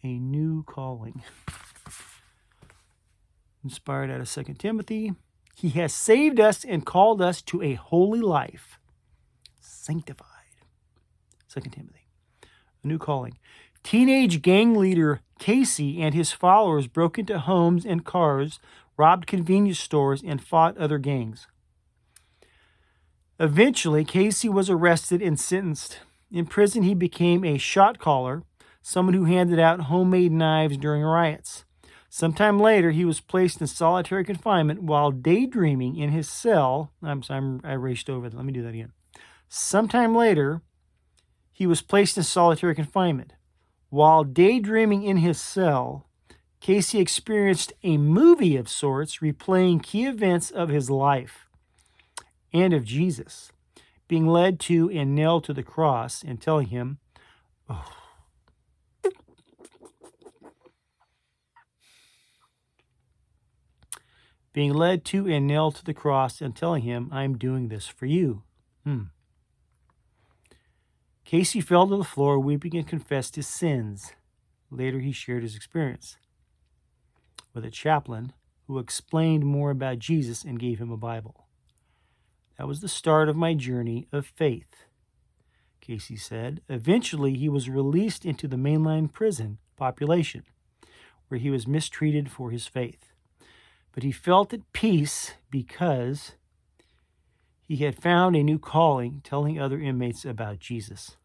a new calling. Inspired out of 2 Timothy. He has saved us and called us to a holy life, sanctified. 2 Timothy. A new calling. Teenage gang leader Casey and his followers broke into homes and cars, robbed convenience stores, and fought other gangs. Eventually, Casey was arrested and sentenced. In prison, he became a shot caller, someone who handed out homemade knives during riots. Sometime later, he was placed in solitary confinement while daydreaming in his cell. I raced over that. Let me do that again. Sometime later, he was placed in solitary confinement. While daydreaming in his cell, Casey experienced a movie of sorts, replaying key events of his life and of Jesus, being led to and nailed to the cross and telling him, being led to and nailed to the cross and telling him, I'm doing this for you. Casey fell to the floor, weeping, and confessed his sins. Later, he shared his experience with a chaplain who explained more about Jesus and gave him a Bible. That was the start of my journey of faith, Casey said. Eventually, he was released into the mainline prison population, where he was mistreated for his faith. But he felt at peace because he had found a new calling, telling other inmates about Jesus.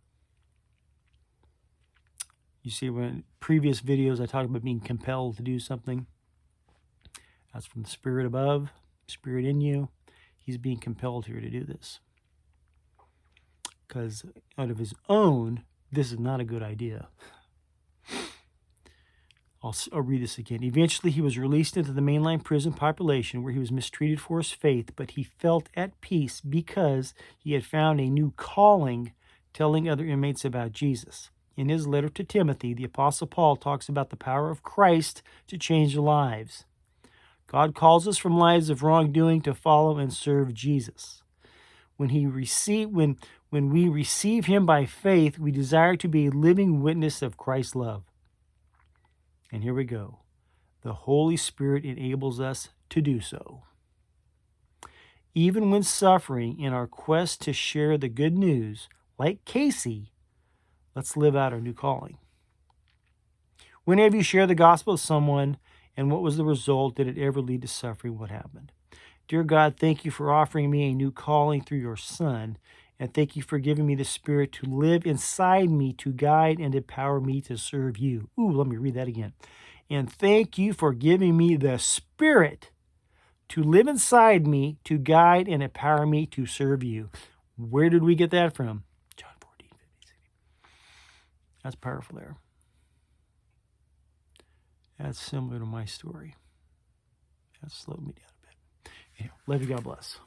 You see, in previous videos, I talked about being compelled to do something. That's from the Spirit above, Spirit in you. He's being compelled here to do this. Because out of his own, this is not a good idea. I'll read this again. Eventually, he was released into the mainline prison population where he was mistreated for his faith, but he felt at peace because he had found a new calling, telling other inmates about Jesus. In his letter to Timothy, the Apostle Paul talks about the power of Christ to change lives. God calls us from lives of wrongdoing to follow and serve Jesus. When we receive him by faith, we desire to be a living witness of Christ's love. And here we go. The Holy Spirit enables us to do so. Even when suffering in our quest to share the good news, like Casey, let's live out our new calling. Whenever you share the gospel with someone, and what was the result? Did it ever lead to suffering? What happened? Dear God, thank you for offering me a new calling through your Son, and thank you for giving me the Spirit to live inside me, to guide and empower me to serve you. Ooh, let me read that again. And thank you for giving me the Spirit to live inside me, to guide and empower me to serve you. Where did we get that from? John 14:56. That's powerful there. That's similar to my story. That slowed me down a bit. Anyway, love you. God bless.